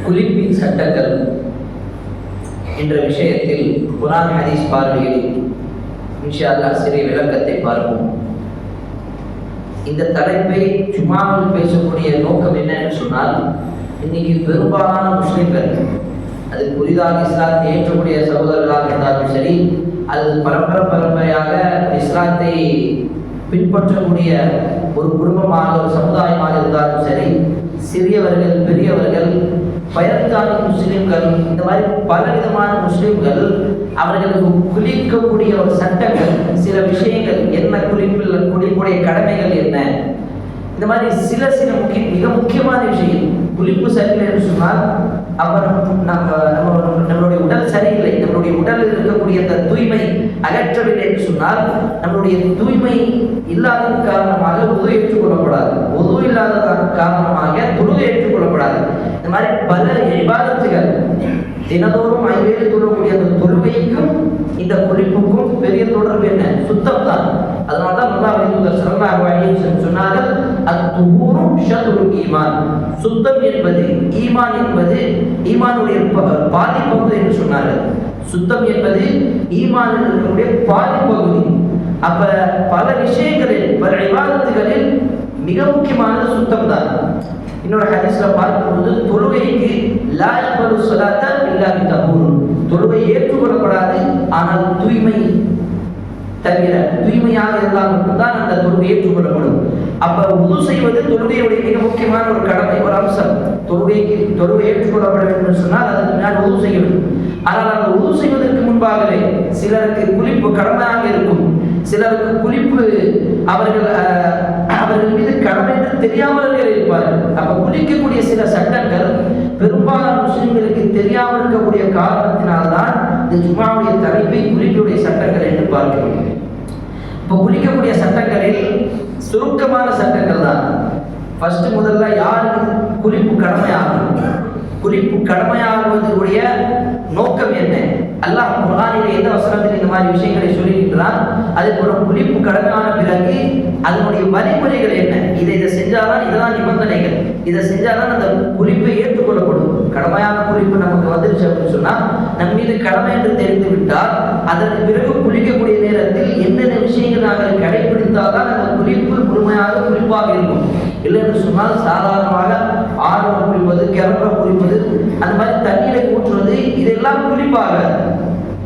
குளிப்பின் சட்டங்கள் என்ற விஷயத்தில் குர்ஆன் ஹதீஸ் பார்வையில் இன்ஷா அல்லாஹ் சிறிய விளக்கத்தை பார்ப்போம். இந்த தலைப்பை ஜுமாவில் பேசக்கூடிய நோக்கம் என்னன்னு சொன்னால், இன்னைக்கு பெரும்பாலான முஸ்லிம்கள், அது புதிதாக இஸ்லாத்தை ஏற்றக்கூடிய சகோதரர்களாக இருந்தாலும் சரி, அது பரம்பரையாக இஸ்லாத்தை பின்பற்றக்கூடிய ஒரு குடும்பமாக ஒரு சமுதாயமாக இருந்தாலும் சரி, சிறியவர்கள் பெரியவர்கள், பயத்தான முஸ்லிம்கள், இந்த மாதிரி பலவிதமான முஸ்லிம்கள் அவர்களுக்கு குளிக்கக்கூடிய ஒரு சட்டங்கள், சில விஷயங்கள் என்ன, குளிப்புடைய கடமைகள் என்ன, இந்த மாதிரி சில மிக முக்கியமான விஷயம். குளிப்பு சரியில்லை என்று சொன்னால் நம்மளுடைய உடல் சரியில்லை, நம்மளுடைய உடலில் இருக்கக்கூடிய அந்த தூய்மை அகற்றவில்லை என்று சொன்னால், நம்மளுடைய தூய்மை இல்லாத காரணமாக உது ஏற்றுக்கொள்ளப்படாது, உது இல்லாத காரணமாக தொழுகை ஏற்றுக்கொள்ளப்படாது. இந்த மாதிரி பல இபாதத்துகள் தினதோறும் 5 வேளை தொழக்கூடிய அந்த தொழுகைக்கும் இந்த குளிப்புக்கும் பெரிய தொடர்பு என்ன? சுத்தம் தான். அதனால்தான் அல்லாஹ்வுடைய ஸல்லல்லாஹு அலைஹி வஸல்லம் சொன்னார்கள், அத்-துஹூரு ஷத்ருல் ஈமான், சுத்தம் என்பது ஈமான் என்பது ஈமானுடைய பாதி பகுதி என்று சொன்னார்கள். சுத்தம் என்பது ஈமானில் இருக்கக்கூடிய பாதி பகுதி. அப்ப பல விஷயங்களில், பல இபாதத்துகளில் மிக முக்கியமானது சுத்தம் தான். இன்னொரு ஹதீஸ்ல பார்க்கும்போது, தொழுகைக்கு லா யக்பலு ஸலாத்த இல்லா பித்தஹூர், தொழுகை ஏற்றுக்கொள்ளப்படாது ஆனால் தூய்மை தவிர, தூய்மையாக இருந்தால் மட்டும்தான் அந்த தொழுகை ஏற்றுக்கொள்ளப்படும். அப்ப உது செய்வது தொழுகையுடைய மிக முக்கியமான ஒரு கடமை, ஒரு அம்சம். தொழுகை ஏற்றுக்கொள்ளப்பட வேண்டும் என்று சொன்னால் அதற்கு முன்னாடி உது செய்ய வேண்டும். ஆனால் அந்த உது செய்வதற்கு முன்பாகவே சிலருக்கு குளிப்பு கடமையாக இருக்கும், சிலருக்கு குளிப்பு அவர்கள் மீது கடமை என்று தெரியாமலே இருப்பார்கள். அப்ப குளிக்கக்கூடிய சில சட்டங்கள் பெரும்பாலான முஸ்லிம்களுக்கு தெரியாமல் இருக்கக்கூடிய காரணத்தினால்தான் இந்த ஜும்ஆவுடைய தலைப்பை குளிப்புடைய சட்டங்கள் என்று பார்க்கிறோம். இப்போ குளிக்கக்கூடிய சட்டங்களில் சுருக்கமான சட்டங்கள் தான். முதல்ல யாருக்கு குளிப்பு கடமையாகும், குளிப்பு கடமையாகுவதற்குரிய நோக்கம் என்ன? அல்லாஹ் குர்ஆனிலே எந்த வசனத்தில் இந்த மாதிரி விஷயங்களை சொல்லியிருக்கிறான்? அதே போல குளிப்பு கடமையான பிறகு அதனுடைய வழிமுறைகள் என்ன? இதை செஞ்சாதான், இதெல்லாம் நிபந்தனைகள், இதை செஞ்சாதான் அந்த குளிப்பை ஏற்றுக்கொள்ளப்படும். கடமையான குளிப்பு நமக்கு வந்துருச்சு அப்படின்னு சொன்னா, நம் மீது கடமை என்று தெரிந்து விட்டால் அதற்கு பிறகு குளிக்கக்கூடிய நேரத்தில் என்னென்ன விஷயங்கள் நாங்கள் கடைபிடித்தால்தான் அந்த குளிப்பு முழுமையாக குளிப்பாக இருக்கும். இல்லை என்று சொன்னால் சாதாரணமாக ஆர்வ குளிப்பது, கிளம்ப குளிப்பது, அந்த மாதிரி தண்ணீரை ஊற்றுவது, இதெல்லாம் குளிப்பாக.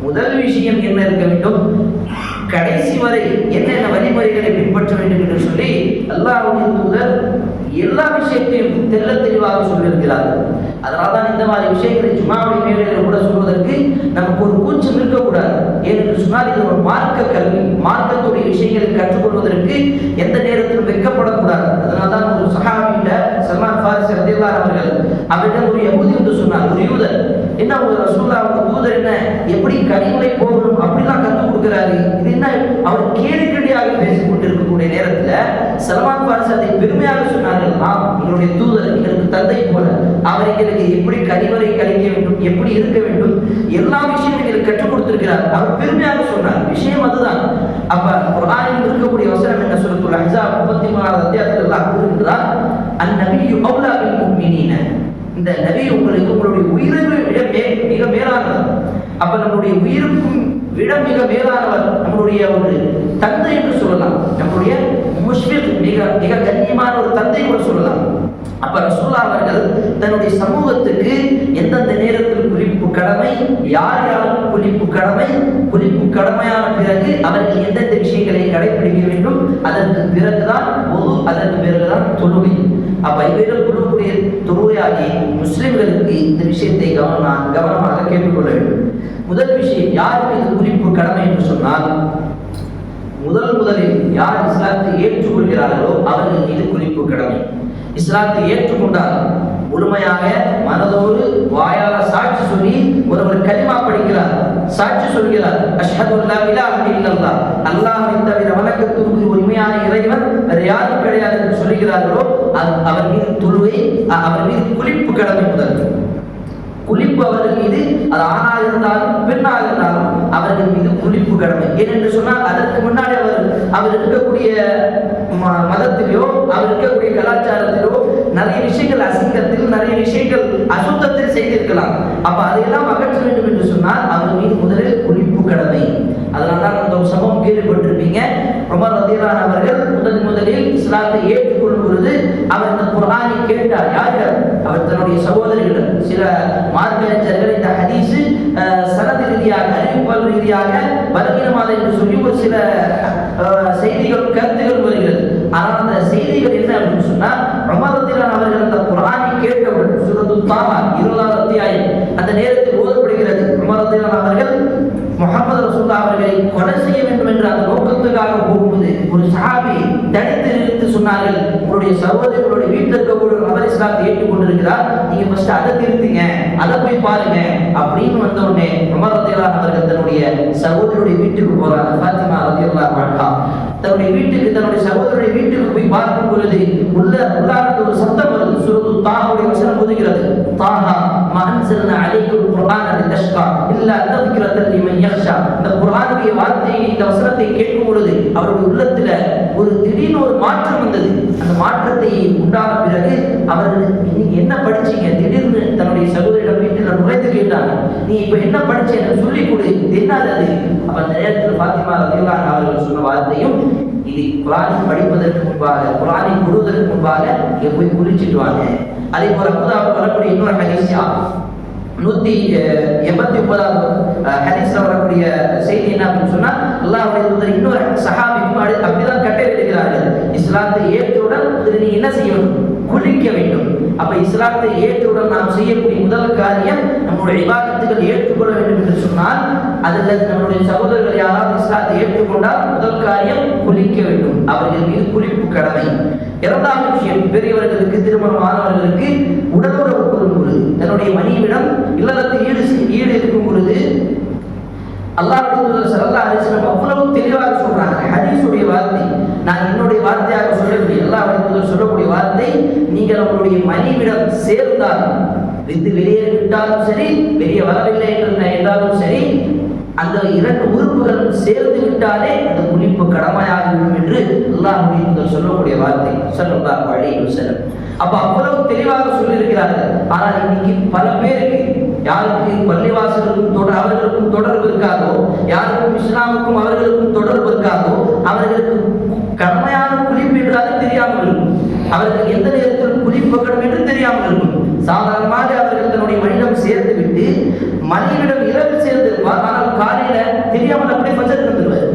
முதல் விஷயம் என்ன இருக்க வேண்டும்? கடைசி வரை என்னென்ன வழிமுறைகளை பின்பற்ற வேண்டும் என்று சொல்லி அல்லாஹ்வுடைய தூதர் எல்லா விஷயத்தையும் தெள்ள தெளிவாக சொல்லியிருக்கிறார்கள். அதனால்தான் இந்த மாதிரி விஷயங்களை ஜும்ஆவுடைய மேடையில் கூட சொல்வதற்கு நமக்கு ஒரு கூச்சம் இருக்கக்கூடாது. ஏனென்று சொன்னால் இது ஒரு மார்க்க கல்வி, மார்க்கத்துடைய விஷயங்களை கற்றுக்கொள்வதற்கு எந்த நேரத்திலும் வெட்கப்படக்கூடாது. அதனால்தான் ஒரு சஹாபியில சல்மான் ஃபாரிஸி ரலியல்லாஹு அவர்கள் அவரிடம் ஒரு யஹூதி வந்து சொன்னார், ஒரு யூதர், என்ன ஒரு ரசூலுல்லாஹ் தூதர் என்ன எப்படி கனிமலை போகணும் அப்படிலாம் கற்றுக் கொடுக்கிறாரு, இது என்ன? அவர் கேள்வியாக பேசிக் கொண்டிருக்கக்கூடிய நேரத்துல சல்மான் ஃபாரிஸி அதை பெருமையாக சொன்னார்கள், எங்களுடைய தூதர் எங்களுக்கு தந்தை போல, அவர் எங்களுக்கு எப்படி கனிவரை கழிக்க வேண்டும், எப்படி இருக்க வேண்டும், எல்லா விஷயமும் எங்களுக்கு கற்றுக் கொடுத்திருக்கிறார். அவர் பெருமையாக சொன்னார். விஷயம் அதுதான். அப்ப குர்ஆனில் இருக்கக்கூடிய வசனம் என்ன? சூரத்துல் அஹ்ஸாப் 33வது அத்தியாயத்தில் அல்லாஹ் கூறுகிறார், அன்-நபியு அவுலா பில் முஃமினீன, இந்த நபி உங்களுக்கு உங்களுடைய உயிரை விட மிக மேலானவர். அப்ப நம்முடைய உயிருக்கும் விட மிக மேலானவர் நம்முடைய ஒரு தந்தை என்று சொல்லலாம். நம்முடைய முஷ்ஃபிக், மிக கண்ணியமான ஒரு தந்தை என்று சொல்லலாம். அப்ப ரசூலுல்லாஹ் அவர்கள் தன்னுடைய சமூகத்துக்கு எந்தெந்த நேரத்தில் குளிப்பு கடமை, யார் யாரும் குளிப்பு கடமை, குளிப்பு கடமையான பிறகு அவர்கள் எந்தெந்த விஷயங்களை கடைபிடிக்க வேண்டும், அதற்கு பிறகுதான் ஒது, அதற்கு பிறகுதான் தொழுகை. அப்ப இவைகள் கொடுக்கக்கூடிய தொழுகையாகி முஸ்லிம்களுக்கு இந்த விஷயத்தை கவனமாக கேட்டுக்கொள்ள வேண்டும். முதல் விஷயம், யாருக்கு இது குளிப்பு கடமை என்று சொன்னால், முதலில் யார் இஸ்லாத்தை ஏற்றுக்கொள்கிறார்களோ அவர்கள் மீது குளிப்பு கடமை. இஸ்லாத்தை ஏற்றுக்கொண்டால் முழுமையாக மனதோடு வாயால சாட்சி சொல்லி ஒருவர் கலிமா படிக்கிறார், சாட்சி சொல்கிறார், அஷ்ஹது அல்லா இலாஹ இல்லல்லாஹ், அல்லாஹ்வை தவிர வணக்கத்துக்கு உண்மையான இறைவன் வேறு யாரும் கிடையாது என்று சொல்கிறார்களோ அவர் மீது தொழுகை, அவர் மீது குளிப்பு கடமை. முதல் குளிப்பு அவர்கள் மீது, அது ஆணாக இருந்தாலும் பெண்ணாக இருந்தாலும் அவர்கள் மீது குளிப்பு கடமை. ஏனென்று சொன்னால் அதற்கு முன்னாடி அவர் இருக்கக்கூடிய மதத்திலோ அவர் இருக்கக்கூடிய கலாச்சாரத்திலோ நிறைய விஷயங்கள் அசிங்கத்தில், நிறைய விஷயங்கள் அசுத்தத்தில் இருக்கலாம். அப்ப அதையெல்லாம் அகற்ற வேண்டும் என்று சொன்னால் அவர் மீது முதலில் குளிப்பு கடமை. அதனால தான் அந்த ஒரு சம்பவம் கேள்விப்பட்டிருப்பீங்க. உமர் ரலியல்லாஹு அவர்கள் முதலில் இஸ்லாத்தை ஏற்றுக்கொள்ளும் பொழுது அவர் இந்த குர்ஆனை கேட்டார். யாரிடம்? அவர் தன்னுடைய சகோதரிகளிடம். சில மார்க்கறிஞர்கள் இந்த ஹதீஸ் சனது ரீதியாக, அறிவிப்பாளர் ரீதியாக பலவீனமானது என்று சொல்லி ஒரு சில செய்திகள், கருத்துகள் வருகிறது. ஆனால் அந்த செய்திகள் என்ன அப்படின்னு சொன்னா, உமர் ரலியல்லாஹு அவர்கள் அந்த குர்ஆனை கேட்டவுடன் சூரத்து தாஹா 20வது அத்தியாயம் அந்த நேரத்தில் ஓதப்படுகிறது. உமர் ரலியல்லாஹு அவர்கள் முஹம்மது ரசூலுல்லாஹ் அவர்களை கொலை செய்ய வேண்டும் என்ற அந்த நோக்கத்துக்காக போகும்போது ஒரு சஹாபி தடுத்து நிறுத்தி சொன்னார்கள், உங்களுடைய சகோதரர்களுடைய வீட்டில் இருக்கக்கூடிய நபர் இஸ்லாத்தை ஏற்றுக்கொண்டிருக்கிறார், நீங்க ஃபர்ஸ்ட் அதை திருத்துங்க, அதை போய் பாருங்க அப்படின்னு வந்த உடனே உமர் ரலியல்லாஹு அவர்கள் தன்னுடைய சகோதரருடைய வீட்டுக்கு போறாங்க. ஃபாத்திமா ரலியல்லாஹு அன்ஹா தன்னுடைய வீட்டுக்கு, தன்னுடைய சகோதரருடைய வீட்டுக்கு போய் பார்க்கும் பொழுது உள்ளார்ந்து ஒரு சத்தம் வருது. சூரத்து தாஹாவுடைய வசனம் ஓதுகிறது. தாஹா மா அன்ஸல்னா அலைக்குல் குர்ஆன லிதஷ்கா இல்லா தذ்கிரத்தன் லிமன் யக்ஷா. இந்த குர்ஆனுடைய வார்த்தையை, இந்த வசனத்தை கேட்கும் பொழுது அவருடைய உள்ளத்துல ஒரு திடீர்னு ஒரு மாற்றம் வந்தது. அந்த மாற்றத்தை உண்டான பிறகு அவர்கள், நீங்க என்ன படிச்சீங்க? திடீர்னு தன்னுடைய சகோதரிடம் வீட்டில் நுழைந்து கேட்டாங்க, நீ இப்ப என்ன படிச்ச எனக்கு சொல்லிக் கொடு, என்னது அது? அப்ப அந்த நேரத்தில் ஃபாத்திமா ரலியல்லாஹு அவர்கள் சொன்ன வார்த்தையும், இது குர்ஆனை படிப்பதற்கு முன்பாக, குர்ஆனை கொடுவதற்கு முன்பாக இங்க போய் குளிச்சுட்டு வாங்க. அதே போல அபூதாவுக்கு வரக்கூடிய இன்னொரு ஹதீஸ் 189வது ஹதீஸ்ல வரக்கூடிய செய்தி என்ன அப்படின்னு சொன்னா, அல்லாஹ்வுடைய தூதர் இன்னொரு சஹாபிக்கும் அப்படிதான் கட்டளையிடுகிறார்கள். இஸ்லாத்தை ஏற்றவுடன் நீ என்ன செய்யணும்? குளிக்க வேண்டும். அப்ப இஸ்லாத்தை ஏற்றவுடன் நாம் செய்யக்கூடிய முதல் காரியம், நம்முடைய இபாதத்துகள் ஏற்றுக்கொள்ள வேண்டும் என்று சொன்னால், அதில் நம்முடைய சகோதரர்கள் யாராவது இஸ்லாத்தை ஏற்றுக்கொண்டால் முதல் காரியம் குளிக்க வேண்டும். அவர்கள் மீது குளிப்பு கடமை. இரண்டாவது விஷயம், பெரியவர்களுக்கு, திருமணமானவர்களுக்கு உடலுறவு கொள்ளும் பொழுது, தன்னுடைய மனைவிடம் இல்லறத்தில் ஈடு இருக்கும் பொழுது அல்லாஹ்வுடைய தூதர் ஸல்லல்லாஹு அலைஹி வஸல்லம் அவ்வளவு தெளிவாக சொல்றாங்க. ஹதீஸுடைய வார்த்தை நான் என்னுடைய வார்த்தையாக சொல்லவில்லை. அல்லாஹ்வுடைய தூதர் சொல்லக்கூடிய வார்த்தை, நீங்கள் உங்களுடைய மனைவிடம் சேர்ந்தால், வெளியேறிவிட்டாலும் சரி, வெளியே வரவில்லை என்றாலும் சரி, அந்த இரண்டு உறுப்புகளும் சேர்ந்து விட்டாலே அந்த குளிப்பு கடமையாகிவிடும் என்று அல்லாஹ்வுடைய தூதர் சொல்லக்கூடிய வார்த்தை ஸல்லல்லாஹு அலைஹி வஸல்லம். அப்ப அவ்வளவு தெளிவாக சொல்லியிருக்கிறார்கள். ஆனால் இன்னைக்கு பல பேருக்கு, யாருக்கு பள்ளிவாசலுக்கும் அவர்களுக்கும் தொடர்பு இருக்காதோ, யாருக்கும் இஸ்லாமுக்கும் அவர்களுக்கும் தொடர்பு இருக்காதோ, அவர்களுக்கு கடமையான குளிப்பு என்று அது தெரியாமல் இருக்கும். அவர்கள் எந்த நேரத்தில் குளிப்பக்கணும் என்று தெரியாமல் இருக்கும். சாதாரணமாக அவர்கள் தன்னுடைய மனிதம் சேர்ந்து விட்டு மனைவிடம் இரவில் சேர்ந்திருப்பார், ஆனால் காலையில தெரியாமல் அப்படியே ஃபஜர் வந்துடுவார்.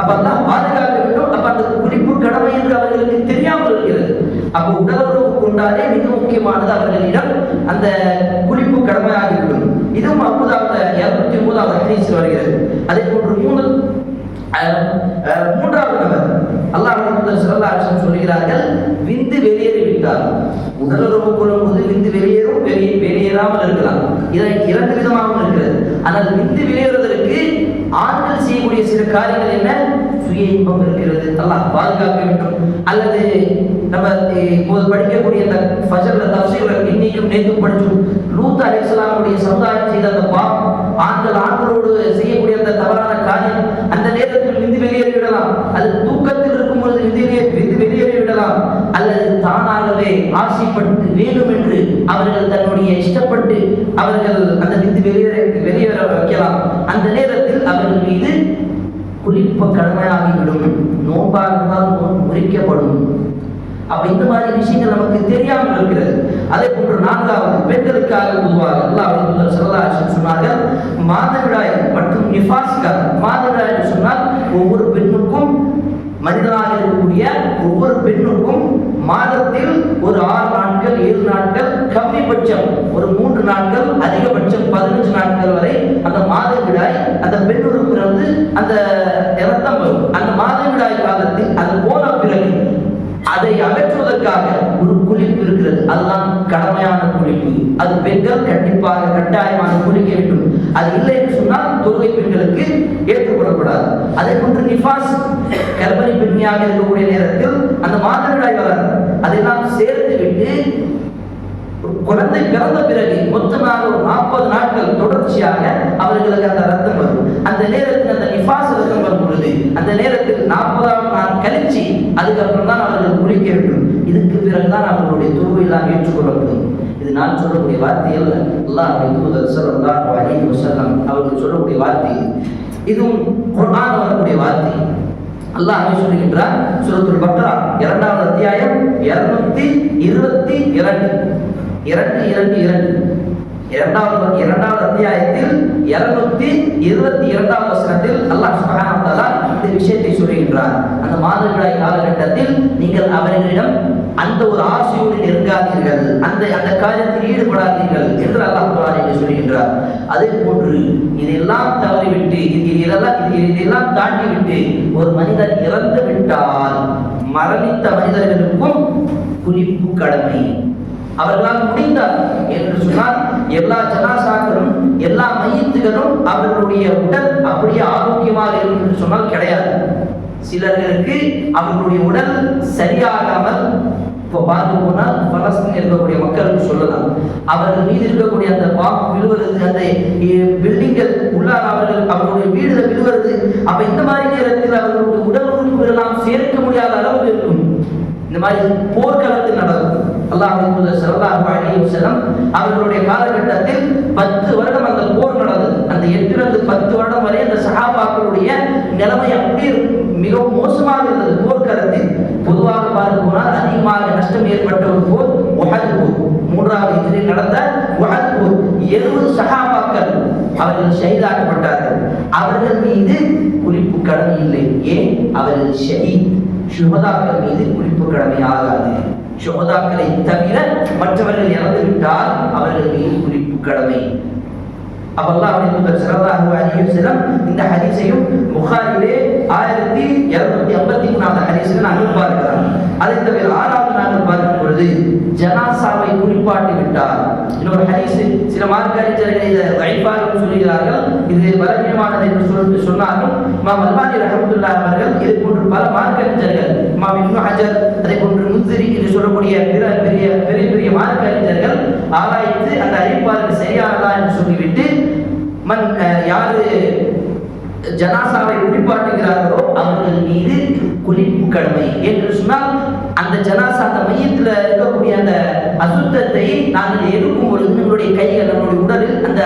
அப்ப அதான் பாதுகாக்க வேண்டும். அப்ப அந்த குளிப்பு கடமை என்று அவர்களுக்கு தெரியாமல் இருக்கிறது. அப்ப உடலுறவு கொண்டாலே மிக முக்கியமானது அவர்களிடம் அந்த குளிப்பு கடமையாகிவிடும். இதுவும் அபூதாவுல 203வது ஹதீஸில் வருகிறது. அதே போன்று மூன்றாவது நபர் அல்லாஹ்வுடைய தூதர் ஸல்லல்லாஹு அலைஹி வஸல்லம் சொல்கிறார்கள், விந்து வெளியேறிவிட்டார். உடலுறவு கொள்ளும்போது விந்து வெளியேறும், வெளியேறாமல் இருக்கலாம். இரண்டு விதமாகவும் இருக்கிறது. ஆனால் விந்து வெளியேறுவதற்கு ஆண்கள் செய்யக்கூடிய சில காரியங்கள் என்ன? சுய இன்பம் இருக்கிறது, அல்லாஹ் பாதுகாக்க வேண்டும். அல்லது நம்ம இப்போது படிக்கக்கூடிய இந்த ஃபஜ்ர்ல தஃசீர் இன்னைக்கும் நேற்றும் படிச்சோம், லூத் அலைஹிஸ்ஸலாமுடைய சமுதாயம் செய்த அந்த பாவம், ஆண்களோடு செய்யக்கூடிய அந்த தவறான காரியம், அந்த நேரத்தில் விந்து வெளியேறி விடலாம். அல்லது தூக்கத்தில் இருக்கும்போது விந்து வெளியேறி விடலாம். அல்லது தானாகவே ஆசைப்பட்டு வேண்டும் என்று அவர்கள் தன்னுடைய இஷ்டப்பட்டு அவர்கள் அந்த விந்து வெளியேற வைக்கலாம். அந்த நேரத்தில் அவர்கள் மீது குளிப்பு கடமையாகிவிடும். நோன்பாக இருந்தால் முறிக்கப்படும். அப்ப இந்த மாதிரி விஷயங்கள் நமக்கு தெரியாமல் இருக்கிறது. அதே போன்று நான்காவது, பெண்களுக்காக பொதுவாக அல்லாஹ்வுடைய தூதர் ஸல்லல்லாஹு அலைஹி வஸல்லம் சொன்னார்கள், மாதவிடாய் மற்றும் நிஃபாஸ்கள். மாதவிடாய் என்று சொன்னால் ஒவ்வொரு பெண்ணுக்கும், மனிதனாக இருக்கக்கூடிய ஒவ்வொரு பெண்ணுக்கும் மாதத்தில் ஒரு 6 நாட்கள் 7 நாட்கள், கம்மிபட்சம் ஒரு 3 நாட்கள், அதிகபட்சம் 15 நாட்கள் வரை அந்த மாதவிடாய், அந்த பெண்ணுறுப்பிலிருந்து அந்த இரத்தம் வரும். அந்த மாதவிடாய் காலத்தில் அது போன பிறகு அதை அகற்றுவதற்காக ஒரு குளிப்பு இருக்கிறது. அதுதான் கடமையான குளிப்பு. அது பெண்கள் கண்டிப்பாக கட்டாயமாக குளிக்க வேண்டும். அது இல்லை என்று சொன்னால் தொழுகை பெண்களுக்கு ஏற்றுக்கொள்ளப்படாது. அதே போன்று நிஃபாஸ், கர்ப்பிணி பெண்ணியாக இருக்கக்கூடிய நேரத்தில் அந்த மாதவிடாய் வராது. அதெல்லாம் சேர்த்து விட்டு குழந்தை பிறந்த பிறகு மொத்தமாக ஒரு 40 நாட்கள் தொடர்ச்சியாக அவர்களுக்கு அந்த ரத்தம் வரும். அந்த நேரத்தில் அந்த நிஃபாஸ் ரத்தம் வரும் பொழுது அந்த நேரத்தில் 40ஆவது நாள் கழிச்சு அதுக்கப்புறம் தான் அவர்கள் குளிக்க வேண்டும். இதுக்கு பிறகுதான் அவர்களுடைய தொழுகை எல்லாம் ஏற்றுக்கொள்ளப்படும். இது நான் சொல்லக்கூடிய வார்த்தைகள் அல்லாஹ்வுடைய தூதர் ஸல்லல்லாஹு அலைஹி வஸல்லம் அவர்கள் சொல்லக்கூடிய வார்த்தை. இதுவும் குர்ஆன் வரக்கூடிய வார்த்தை. அல்லாஹ் சொல்லுகின்றார் சூரத்துல் பக்ரா 2வது அத்தியாயம் 222 இரண்டாவது அத்தியாயத்தில் 222வது வசனத்தில் அல்லாஹ் சுப்ஹானஹு வ தஆலா இந்த விஷயத்தை சொல்லுகின்றார். அந்த மாதவிடாய் காலகட்டத்தில் நீங்கள் அவர்களிடம் அந்த ஒரு ஆசையோடு நெருங்காதீர்கள், அந்த காரியத்தில் ஈடுபடாதீர்கள் என்று அல்லாஹ் குர்ஆனில் சொல்லுகின்றார். அதே போன்று இதெல்லாம் தவறிவிட்டு இதெல்லாம் தாண்டிவிட்டு ஒரு மனிதன் இறந்து விட்டால் மரணித்த மனிதர்களுக்கும் குளிப்பு கடமை. அவர்களால் முடிந்தார் என்று சொன்னால் எல்லா ஜனாசாக்களும் எல்லா மையத்துகளும் அவர்களுடைய உடல் அப்படியே ஆரோக்கியமாக இருக்கும் என்று சொன்னால் கிடையாது. சிலர்களுக்கு அவர்களுடைய உடல் சரியாகாமல், இப்போ பார்க்க போனால் பலஸ்தீன் இருக்கக்கூடிய மக்களுக்கு சொல்லலாம், அவர்கள் மீது இருக்கக்கூடிய அந்த பாம்பு விழுவது, அந்த பில்டிங்கள் உள்ளாக அவர்களுடைய வீடுகள் விழுவது, அப்ப இந்த மாதிரி நேரத்தில் அவர்களுடைய உடல் உறுப்புகள் எல்லாம் சேர்க்க முடியாத அளவுக்கு இருக்கும். இந்த மாதிரி போர்க்களத்தில் நடக்கும். அல்லாஹ்வுடைய தூதர் ஸல்லல்லாஹு அலைஹி வஸல்லம் அவர்களுடைய காலகட்டத்தில் 10 வருடம் அந்த போர் நடந்தது. அந்த 8 10 வருடம் வரை அந்த சஹாபாக்களுடைய நிலைமை அப்படியே மிகவும் மோசமாக இருந்தது. போர்க்களத்தில் பொதுவாக பார்க்க போனால் அதிகமாக நஷ்டம் ஏற்பட்ட ஒரு போர் உஹத் போர். 3வது ஹிஜ்ரியில் நடந்த உஹத் போர் 70 சஹாபாக்கள் அவர்கள் ஷஹீதாக்கப்பட்டார்கள். அவர்கள் மீது குளிப்பு கடமை இல்லை. ஏன்? அவர்கள் ஷஹீத். சுஹதாக்கள் மீது குளிப்பு கடமை ஆகாது. சுஹதாக்களை தவிர மற்றவர்கள் இறந்து விட்டால் அவர்கள் மீது குளிப்பு கடமை. அல்லாஹ்வுடைய தூதர் ஸல்லல்லாஹு அலைஹி வஸல்லம் இந்த ஹதீஸையும் புகாரியிலே 1253வது ஹதீஸில் நாங்கள் பார்க்கிறோம். அதை தவிர 6வது நாங்கள் பார்க்கும் பொழுது ஜனாசாவை குளிப்பாட்டி விட்டார். இன்னொரு ஹதீஸ் சில மார்க்க அறிஞர்கள் இதை தைஃபாக சொல்கிறார்கள், இது பலவீனமானது என்று சொன்னாலும் இமாம் அல்பானி ரஹ்மத்துல்லாஹி அவர்கள் இது போன்ற பல மார்க்க அறிஞர்கள், இமாம் இப்னு ஹஜர், அதே போன்று முஸ்திரி என்று சொல்லக்கூடிய பெரிய மார்க்க அறிஞர்கள் ஆராய்ந்து அந்த அறிவிப்பாளர்கள் சரியானதா என்று சொல்லிவிட்டு யாரு ஜனாசாவை குளிப்பாட்டுகிறார்களோ அவர்கள் மீது குளிப்பு கடமை. என்று சொன்னால் அந்த ஜனாசா, அந்த மையத்தில் இருக்கக்கூடிய அந்த அசுத்தத்தை நாங்கள் எடுக்கும் பொழுது நம்மளுடைய கைகள், நம்மளுடைய உடலில் அந்த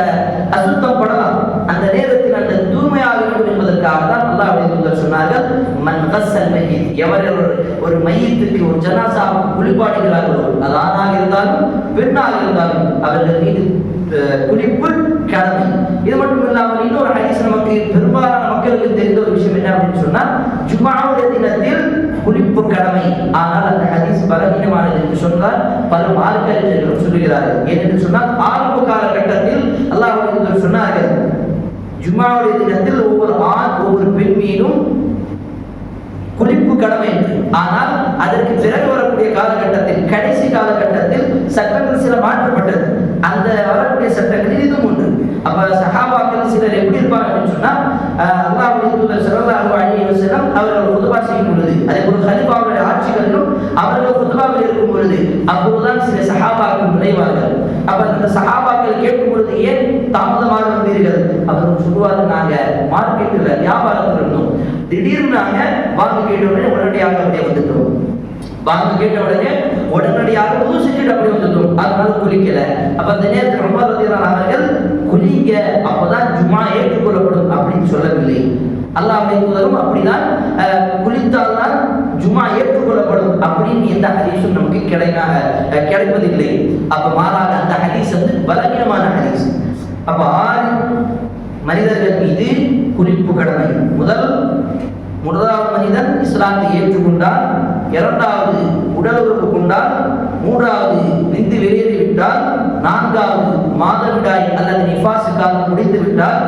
அசுத்தம் படலாம். அந்த நேரத்தில் அந்த தூய்மையாக வேண்டும் என்பதற்காக தான் அல்லாஹ்வுடைய தூதர் சொன்னார்கள், மன் கஸ்ஸல் மையத், எவர்கள் ஒரு மையத்துக்கு ஒரு ஜனாசாவுக்கு குளிப்பாட்டுகிறார்களோ, அது ஆணாக இருந்தாலும் பெண்ணாக இருந்தாலும் அவர்கள் மீது குளிப்பு கடமை. இது மட்டும் இல்லாமல் இன்னொரு ஹதீஸ் நமக்கு பெரும்பாலான மக்களுக்கு தெரிந்த ஒரு விஷயம் என்ன அப்படின்னு சொன்னா, ஜும்ஆவுடைய தினத்தில் குளிப்பு கடமை. ஆனால் அந்த ஹதீஸ் பலவீனமானது என்று சொன்னால் பல மார்க்க அறிஞர்கள் சொல்லுகிறார்கள். ஏனென்று சொன்னால் ஆரம்ப காலகட்டத்தில் அல்லாஹ்வுடைய தூதர் சொன்னார்கள், ஜும்ஆவுடைய தினத்தில் ஒவ்வொரு ஆண் ஒவ்வொரு பெண் மீதும் குளிப்பு கடமை என்று. ஆனால் அதற்கு பிறகு வரக்கூடிய காலகட்டத்தில், கடைசி காலகட்டத்தில் சட்டங்கள் சில மாற்றப்பட்டது. அந்த வரக்கூடிய சட்டங்களில் இதுவும் ஒன்று. அப்ப சஹாபாக்கள் சிலர் எப்படி இருப்பாங்க அப்படின்னு சொன்னா, அல்லாஹ்வுடைய தூதர் ஸல்லல்லாஹு அலைஹி வஸல்லம் அவர்கள் குத்பா செய்யும் பொழுது, அதே போல கலீஃபாவுடைய ஆட்சிகளிலும் அவர்கள் குத்பாவில் இருக்கும் பொழுது அப்போதுதான் சில சஹாபாக்கள் நுழைவார்கள். அப்ப அந்த சஹாபாக்கள் கேட்கும் பொழுது, ஏன் தாமதமாக வந்தீர்கள்? அவர்கள் சொல்லுவார்கள், நாங்க மார்க்கெட்டில் வியாபாரத்தில் இருந்தோம், திடீர்னு நாங்க வாங்க கேட்ட உடனே உடனடியாக அப்படியே வந்துட்டோம். வாங்க கேட்ட உடனே உடனடியாக உது செஞ்சுட்டு அப்படியே வந்துட்டோம், அதனால குளிக்கல. அப்ப அந்த நேரத்தில் உமர் ரலியல்லாஹு அவர்கள் குளிங்க, அப்பதான் ஜும்ஆ ஏற்றுக்கொள்ளப்படும் அப்படின்னு சொல்லவில்லை. அல்லாஹ்வுடைய தூதரும் அப்படிதான் குளித்தால்தான் ஜும்ஆ ஏற்றுக்கொள்ளப்படும் அப்படின்னு எந்த ஹதீஸும் நமக்கு கிடைப்பதில்லை. அப்ப மாறாக அந்த ஹதீஸ் வந்து பலவீனமான ஹதீஸ். அப்ப 6 மனிதர்கள் மீது குளிப்பு கடமை. முதலாவது மனிதன் இஸ்லாத்தை ஏற்றுக்கொண்டால், 2வது உடல் உறுப்பு கொண்டால், 3வது விந்து வெளியேறிவிட்டால், 4வது மாதவிடாய் அல்லது நிஃபாஸ் காலம் முடிந்து விட்டால்,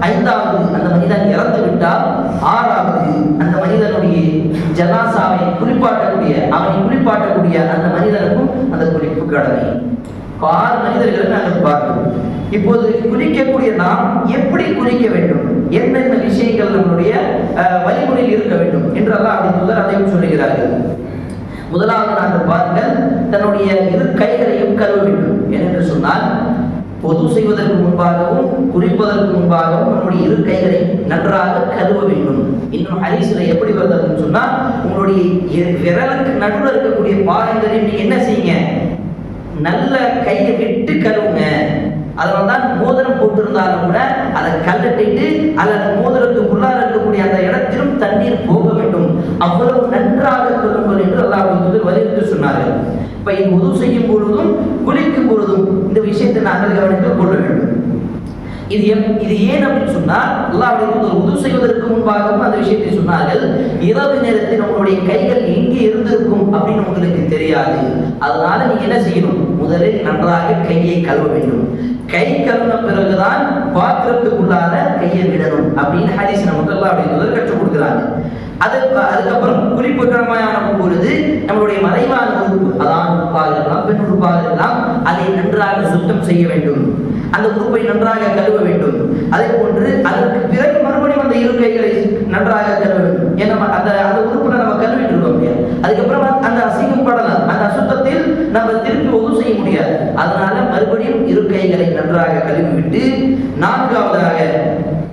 5வது அந்த மனிதன் இறந்து விட்டால், 6வது அந்த மனிதனுடைய ஜனாசாவை குளிப்பாட்டக்கூடிய, அவனை குளிப்பாட்டக்கூடிய அந்த மனிதனுக்கும் அந்த குளிப்பு கடமை. 6 மனிதர்களை நாங்கள் பார்க்கிறோம். இப்போது குளிக்கக்கூடிய நாம் எப்படி குளிக்க வேண்டும், என்னென்ன விஷயங்கள் நம்முடைய வழிமுறையில் இருக்க வேண்டும் என்று அல்லாஹ்வுடைய தூதர் அதையும் சொல்லுகிறார்கள். முதலாவது நாங்கள் பாருங்கள், தன்னுடைய 2 கைகளையும் கழுவ வேண்டும். ஏனென்று சொன்னால் பொது செய்வதற்கு முன்பாகவும் குளிப்பதற்கு முன்பாகவும் நம்முடைய 2 கைகளை நன்றாக கழுவ வேண்டும். இன்னும் ஹதீஸ்ல எப்படி வருதுன்னு சொன்னால், உங்களுடைய விரலுக்கு நடுவில் இருக்கக்கூடிய பாதங்களை நீங்க என்ன செய்யுங்க, நல்ல கையை விட்டு கழுவுங்க. அதனால்தான் மோதிரம் போட்டிருந்தாலும் கூட அதை கழட்டிட்டு அல்லது மோதிரத்துக்குள்ளார இருக்கக்கூடிய அந்த இடத்திலும் தண்ணீர் போக வேண்டும். அவ்வளவு நன்றாக கழுவுங்கள் என்று அல்லாஹ்வுடைய வலியுறுத்தி சொன்னார்கள். இப்ப இது உது செய்யும் பொழுதும் குளிக்கும் பொழுதும் இந்த விஷயத்தை நாங்கள் கவனித்துக் கொள்ள வேண்டும். இது ஏன் அப்படின்னு சொன்னால் அல்லாஹ்வுடைய உது செய்வதற்கு முன்பாகவும் அந்த விஷயத்தை சொன்னார்கள். இரவு நேரத்தில் உங்களுடைய கைகள் எங்கே இருந்திருக்கும் அப்படின்னு உங்களுக்கு தெரியாது. அதனால நீங்க என்ன செய்யணும்? முதலில் நன்றாக கையை கழுவ வேண்டும். கை கழுவின பிறகுதான் பாத்திரத்துக்குள்ளார கையை விடணும் அப்படின்னு ஹதீஸ் நமக்கு அல்லாஹ்வுடைய கற்றுக் கொடுக்கிறாங்க. அதுக்கப்புறம் குறிப்பிடமான பொழுது நம்மளுடைய மறைவான உறுப்பு, அதான் உறுப்பாக இருக்கலாம், பெண் உறுப்பாக இருக்கலாம், அதை நன்றாக சுத்தம் செய்ய வேண்டும். அந்த உறுப்பை நன்றாக கழுவ வேண்டும். அதே போன்று அதற்கு பிறகு மறுபடியும் அந்த இரு கைகளை நன்றாக கழுவ வேண்டும். ஏன்னா அந்த உறுப்புல நம்ம கழுவிட்டு இருக்கோம் இல்லையா, அதுக்கப்புறம் அந்த அசிங்கம் படலாம், அந்த அசுத்தத்தில் நம்ம திருப்பி உது செய்ய முடியாது. அதனால மறுபடியும் இரு கைகளை நன்றாக கழுவி விட்டு, நான்காவதாக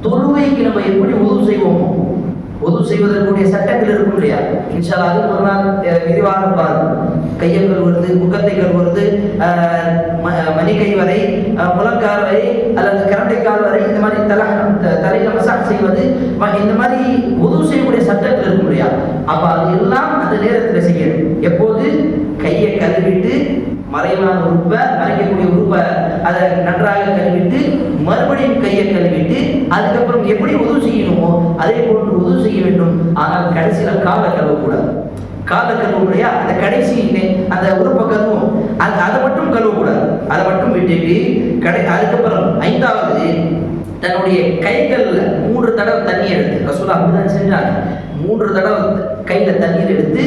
தொழுகைக்கு நம்ம எப்படி உது செய்வோமோ, உது செய்வதற்குரிய சட்டங்கள் இருக்கும் இல்லையா, இன்ஷா அல்லாஹ் அது ஒரு நாள் விரிவாக பாருங்க. கையை கழுவுறது, முகத்தை கழுவுறது, மணிக்கை வரை, முழங்கால் வரை அல்லது கரண்டைக்கால் வரை, இந்த மாதிரி தலையில மசாஜ் செய்வது, இந்த மாதிரி உது செய்யக்கூடிய சட்டங்கள் இருக்கும் இல்லையா. அப்ப அது எல்லாம் அந்த நேரத்தில் செய்யணும். எப்போது? கையை கழுவிட்டு மறைவான உறுப்பை, மறைக்கக்கூடிய உறுப்பை அதை நன்றாக கழுவிட்டு மறுபடியும் கையை கழுவிட்டு அதுக்கப்புறம் எப்படி உது செய்யணுமோ அதே போன்று உது செய்ய வேண்டும். ஆனால் கடைசியில காலை கழுவக்கூடாது. காலை கழுவும் இல்லையா, அந்த கடைசி அந்த உறுப்பை கழுவும், அதை மட்டும் கழுவக்கூடாது. அதை மட்டும் விட்டுட்டு அதுக்கப்புறம் ஐந்தாவது தன்னுடைய கைகள்ல 3 தடவை தண்ணி எடுத்து, ரசூலுல்லாஹ் அப்படிதான் செஞ்சாங்க. 3 தடவை கையில தண்ணீர் எடுத்து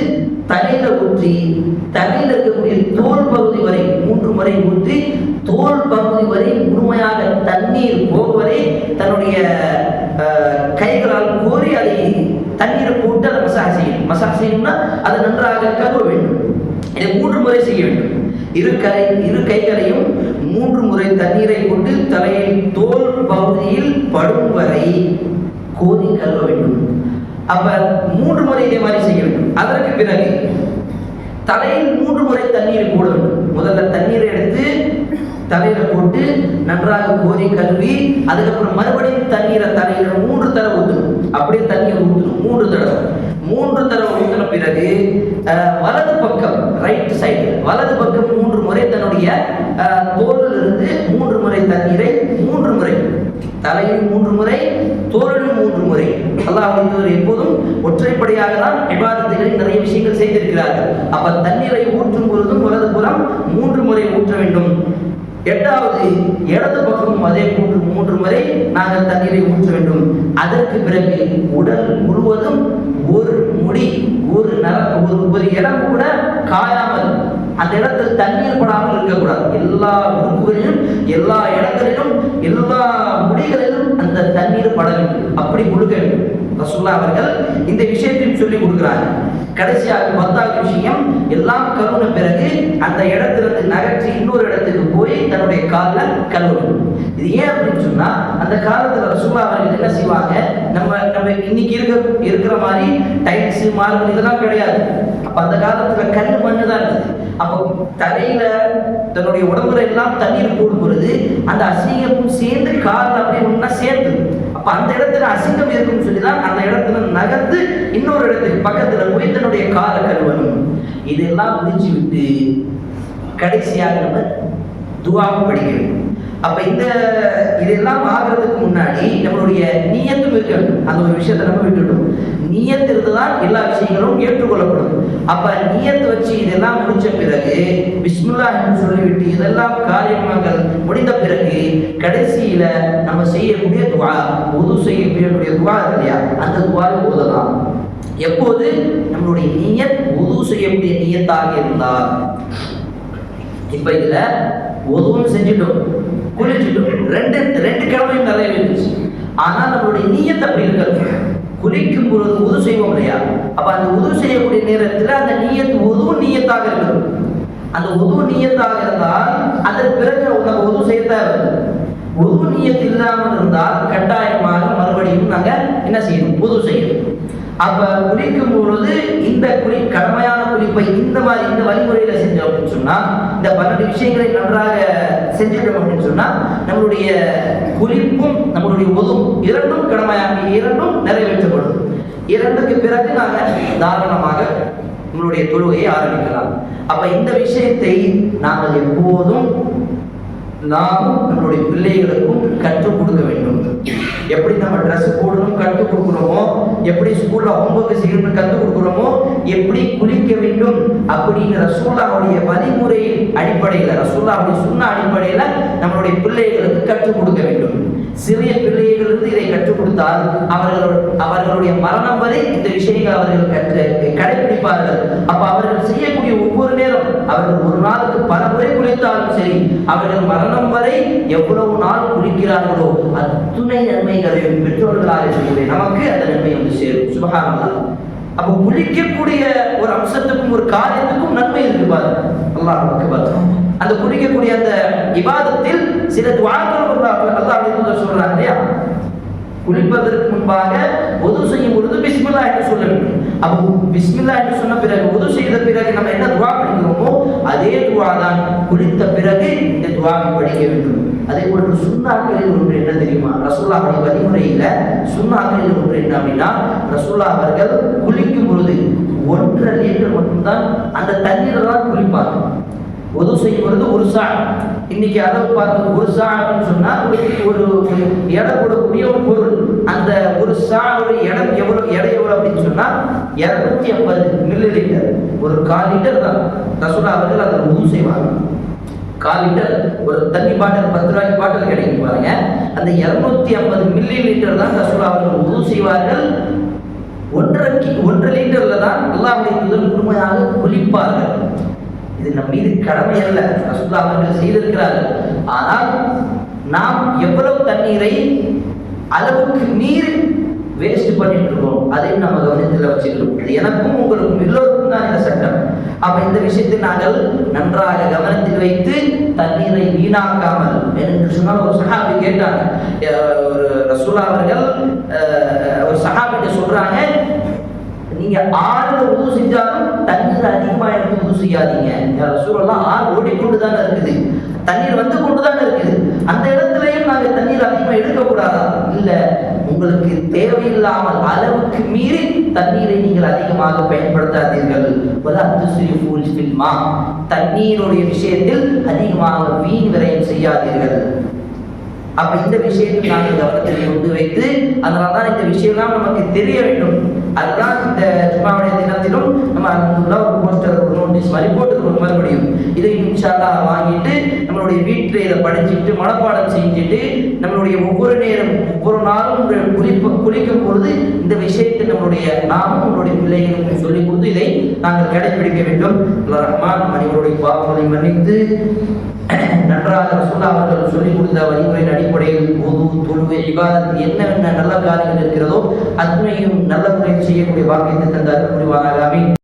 தலையில ஊற்றி, தலையில இருக்கக்கூடிய தோல் பகுதி வரை 3 முறை ஊற்றி, தோல் பகுதி வரை முழுமையாக தண்ணீர் போகுவரை தன்னுடைய கைகளால் கோரி அதை தண்ணீரை போட்டு அதை மசாஜ் செய்யணும். மசாஜ் செய்யணும்னா அதை நன்றாக கழுவ வேண்டும். இதை 3 முறை செய்ய வேண்டும். இரு கைகளையும் 3 முறை தண்ணீரை கொண்டு தலையில் தோல் பகுதியில் படும் வரை கோரி கழுவ வேண்டும். அப்ப 3 முறை இதே மாதிரி செய்ய வேண்டும். அதற்கு பிறகு தலையில் 3 முறை தண்ணீர் போட வேண்டும். முதல்ல தண்ணீரை எடுத்து தலையில போட்டு நன்றாக கோரி கழுவி, அதுக்கப்புறம் மறுபடியும் தண்ணீரை தலையில 3 தடவை ஊற்றணும். அப்படியே தண்ணீர் ஊற்றணும் 3 தடவை. 3 தடவை ஊற்றின பிறகு வலது பக்கம், ரைட் சைடு வலது பக்கம் 3 முறை தன்னுடைய தோலிலிருந்து 3 முறை தண்ணீரை 3 முறை, தலையில் 3 முறை, தோலிலும் 3 முறை. அல்லாஹ் எப்போதும் ஒற்றைப்படையாக தான் இபாதத்துகளில் நிறைய விஷயங்கள் செய்திருக்கிறார்கள். அப்ப தண்ணீரை ஊற்றும் பொழுதும் வலது புறம் 3 முறை ஊற்ற வேண்டும். 8வது இடது பக்கம் அதே 3 முறை நாங்கள் தண்ணீரை ஊற்ற வேண்டும். அதற்கு பிறகு உடல் முழுவதும் ஒரு முடி, ஒரு இடம் கூட காயாமல், அந்த இடத்தில் தண்ணீர் படாமல் இருக்கக்கூடாது. எல்லா உறுப்புகளிலும், எல்லா இடங்களிலும், எல்லா முடிகளிலும் அந்த தண்ணீர் பட வேண்டும். அப்படி கொடுக்க வேண்டும். ரசூலுல்லாஹ் அவர்கள் இந்த விஷயத்தையும் சொல்லி கொடுக்கிறாங்க. கடைசியாக 10வது விஷயம், எல்லாம் கழுவின பிறகு அந்த இடத்திலிருந்து நகர்ச்சி இன்னொரு இடத்துக்கு போய் தன்னுடைய காலில் கழுவணும். இது ஏன் அப்படின்னு சொன்னா, அந்த காலத்துல ரசூலுல்லாஹ் அவர்கள் என்ன செய்வாங்க, நம்ம இன்னைக்கு இருக்கிற மாதிரி டைல்ஸ், மார்பிள் இதெல்லாம் கிடையாது. அப்ப அந்த காலத்துல கல்லு மண்ணு தான் இருந்தது. அப்போ தலையில தன்னுடைய உடம்புல எல்லாம் தண்ணீர் போடும் பொழுது அந்த அசிங்கமும் சேர்ந்து காலில் அப்படியே ஒன்னா சேர்ந்து, அப்ப அந்த இடத்துல அசிங்கம் இருக்குன்னு சொல்லிதான் அந்த இடத்துல நகர்ந்து இன்னொரு இடத்துக்கு பக்கத்துல போய் தன்னுடைய காலை கழுவணும். இதெல்லாம் முடிச்சு விட்டு கடைசியாக நம்ம துஆவை படிக்கணும். அப்ப இதெல்லாம் ஆகிறதுக்கு முன்னாடி நம்மளுடைய நியத்தும் இருக்க வேண்டும். அந்த ஒரு விஷயத்தை நம்ம விட்டுட்டோம். நியத்து இருந்துதான் எல்லா விஷயங்களும் ஏற்றுக்கொள்ளப்படும். அப்ப நியத்து வச்சு இதெல்லாம் முடிச்ச பிறகு பிஸ்மில்லாஹ் என்று சொல்லிவிட்டு இதெல்லாம் காரியங்கள் முடிந்த பிறகு கடைசியில நம்ம செய்யக்கூடிய துஆ, உது செய்யக்கூடிய துஆ இல்லையா, அந்த துஆவை ஓதலாம். எப்போது? நம்மளுடைய நியத் உது செய்யக்கூடிய நியத்தாக இருந்தால். இப்ப இதுல உதுவும் செஞ்சுட்டோம், குளிச்சுட்டோம், ரெண்டு கிழமையும் நிறைய இருந்துச்சு. ஆனா நம்மளுடைய நியத் அப்படி இருக்காது. குளிக்கும் பொழுது உது செய்வோம் இல்லையா, அப்ப அந்த உது செய்யக்கூடிய நேரத்தில் அந்த நியத் உதுவும் நியத்தாக இருக்கணும். அந்த உது நியத்தாக இருந்தால் அதற்கு பிறகு நம்ம உது செய்ய தேவை. உது நியத் இல்லாமல் இருந்தால் கட்டாயமாக மறுபடியும் நாங்க என்ன செய்யணும்? உது செய்யணும். அப்ப குளிக்கும் பொழுது இந்த கடமையான குளிப்பை இந்த வழிமுறையில செஞ்சோம் அப்படின்னு சொன்னா, இந்த 12 விஷயங்களை நன்றாக செஞ்சிட்டோம் அப்படின்னு சொன்னா, நம்மளுடைய குளிப்பும் நம்மளுடைய உதுவும் இரண்டும் கடமையாக இரண்டும் நிறைவேற்றப்படும். இரண்டுக்கு பிறகு நாங்கள் தாராளமாக நம்மளுடைய தொழுகையை ஆரம்பிக்கலாம். அப்ப இந்த விஷயத்தை நாங்கள் எப்போதும் நம்மளுடைய பிள்ளைகளுக்கும் கற்றுக் கொடுக்க வேண்டும். எப்படி நம்ம ட்ரெஸ் போடணும் கற்றுக் கொடுக்குறோமோ, எப்படி ஸ்கூல்ல ஹோம்வொர்க் செய்யணும்னு கற்றுக் கொடுக்குறோமோ, எப்படி குளிக்க வேண்டும் அப்படின்னு ரசூலுல்லாஹ்வுடைய வழிமுறை அடிப்படையில், ரசூலுல்லாஹ்வுடைய சுன்னா அடிப்படையில் நம்மளுடைய பிள்ளைகளுக்கு கற்றுக் கொடுக்க வேண்டும். சிறிய பிள்ளைகளிலிருந்து இதை கற்றுக் கொடுத்தால் அவர்களுடைய மரணம் வரை இந்த விஷயங்கள் அவர்கள் கடைபிடிப்பார்கள். அப்ப அவர்கள் செய்யக்கூடிய ஒவ்வொரு நேரம், அவர்கள் ஒரு நாளுக்கு பல முறை குளித்தாலும் சரி, அவர்கள் மரணம் வரை எவ்வளவு நாள் குளிக்கிறார்களோ அத்துணை நன்மைகளையும் பெற்றோர்களாக இருக்கக்கூடிய நமக்கு அந்த நன்மை வந்து சேரும். சுபஹானல்லாஹ். அப்ப குளிக்கக்கூடிய ஒரு அம்சத்துக்கும் ஒரு காரியத்துக்கும் நன்மை இருக்கு பாருங்க. அல்லாஹ் அக்பர். அந்த குளிக்கக்கூடிய அந்த இபாதத்தில் சில துஆக்கள் அல்லாஹ் சொல்றாங்க இல்லையா, குளிப்பதற்கு முன்பாக உது செய்யும் பொழுது பிஸ்மில்லாஹ் என்று சொல்ல வேண்டும். அப்போ பிஸ்மில்லாஹ் என்று சொன்ன பிறகு உது செய்த பிறகு நம்ம என்ன துஆ படிக்கிறோமோ அதே துஆ தான் குளித்த பிறகு இந்த துஆவை படிக்க வேண்டும். அதே போன்று சுன்னாக்களில் ஒன்று என்ன தெரியுமா, ரசூலுல்லாஹ்வுடைய வழிமுறையில சுன்னாக்களில் ஒன்று என்ன அப்படின்னா, ரசூலுல்லாஹ் அவர்கள் குளிக்கும் பொழுது 1.5 லிட்டர் மட்டும்தான் அந்த தண்ணீரை தான் குளிப்பாங்க. உது செய்யும் பொழுது ஒரு சா, இன்னைக்கு அளவு பார்த்து ஒரு சா அப்படின்னு சொன்னா ஒரு எடை போடக்கூடிய ஒரு பொருள். அந்த ஒரு சாவுடைய எடை எவ்வளவு அப்படின்னு சொன்னா 250 மில்லி லிட்டர், ஒரு 1/4 லிட்டர் தான் ரசூலுல்லாஹ் அவர்கள் அதை உது செய்வாங்க. 1/4 லிட்டர் ஒரு தண்ணி பாட்டில் 10 ரூபாய்க்கு பாட்டில் கிடைக்கும் பாருங்க, அந்த 250 மில்லி லிட்டர் தான் ரசூலுல்லாஹ் அவர்கள் உது செய்வார்கள். 1.5 லிட்டர்ல தான் அல்லாஹ்வுடைய தூதர் முழுமையாக குளிப்பார்கள். இது நம் மீது கடமை அல்ல, ரசூலுல்லாஹ் அவர்கள் செய்திருக்கிறார்கள். ஆனால் நாம் எவ்வளவு தண்ணீரை அளவுக்கு மீறி வேஸ்ட் பண்ணிட்டு இருக்கோம் அதையும் நம்ம கவனத்தில் வச்சுக்கிறோம். இது எனக்கும் உங்களுக்கும் எல்லோருக்கும் தான் இந்த சட்டம். அப்ப இந்த விஷயத்தை நாங்கள் நன்றாக கவனத்தில் வைத்து தண்ணீரை வீணாக்காமல், என்று சொன்னால் ஒரு சஹாபி கேட்டாங்க, ரசூலுல்லாஹ் அவர்கள் ஒரு சஹாபிட்ட சொல்றாங்க, நீங்க ஆறுல உது செஞ்சாலும் தண்ணீர் அதிகமா எடுத்து உது செய்யாதீங்க. ரசூலுல்லாஹ் ஆறு ஓடிக்கொண்டுதான் இருக்குது, தண்ணீர் வந்து கொண்டுதான் இருக்குது, அந்த இடத்துலயும் நாங்க தண்ணீர் அதிகமா எடுக்கக்கூடாதா? இல்ல, உங்களுக்கு தேவையில்லாமல் அளவுக்கு மீறி தண்ணீரை நீங்கள் அதிகமாக பயன்படுத்தாதீர்கள். தண்ணீருடைய விஷயத்தில் அதிகமாக வீண் விரயம் செய்யாதீர்கள். அப்ப இந்த விஷயத்தை நாங்கள் கவனத்தில் கொண்டு வைத்து, அதனால்தான் இந்த விஷயம்லாம் நமக்கு தெரிய வேண்டும். அதுதான் இந்த ஜும்மாவுடைய தினத்திலும் நம்ம அல்ஹம்துலில்லாஹ் ஒரு போஸ்டர், ஒரு நோட்டீஸ் மாதிரி போட்டுக்கிறோம். மறுபடியும் இதை இன்ஷா அல்லாஹ் வாங்கிட்டு நம்மளுடைய வீட்டில் இதை படிச்சுட்டு மனப்பாடம் செஞ்சுட்டு நம்மளுடைய ஒவ்வொரு நேரம் ஒவ்வொரு நாளும் குளிக்கும் பொழுது இந்த விஷயத்தை நாமும் நம்மளுடைய பிள்ளைகளுக்கு சொல்லிக் கொடுத்து இதை நாங்கள் கடைபிடிக்க வேண்டும். அல்லாஹ் ரஹ்மான் மனிதனுடைய பாவங்களை மன்னித்து நன்றாக ரசூலுல்லாஹ் அவர்கள் சொல்லிக் கொடுத்த வழிமுறையின் அடிப்படையில் உது, தொழுகை, இபாதத் என்னென்ன நல்ல காரியங்கள் இருக்கிறதோ அத்தனையும் நல்ல முறையில் செய்யக்கூடிய பாக்கியத்தை தந்தார் புரிவானாக. ஆமீன்.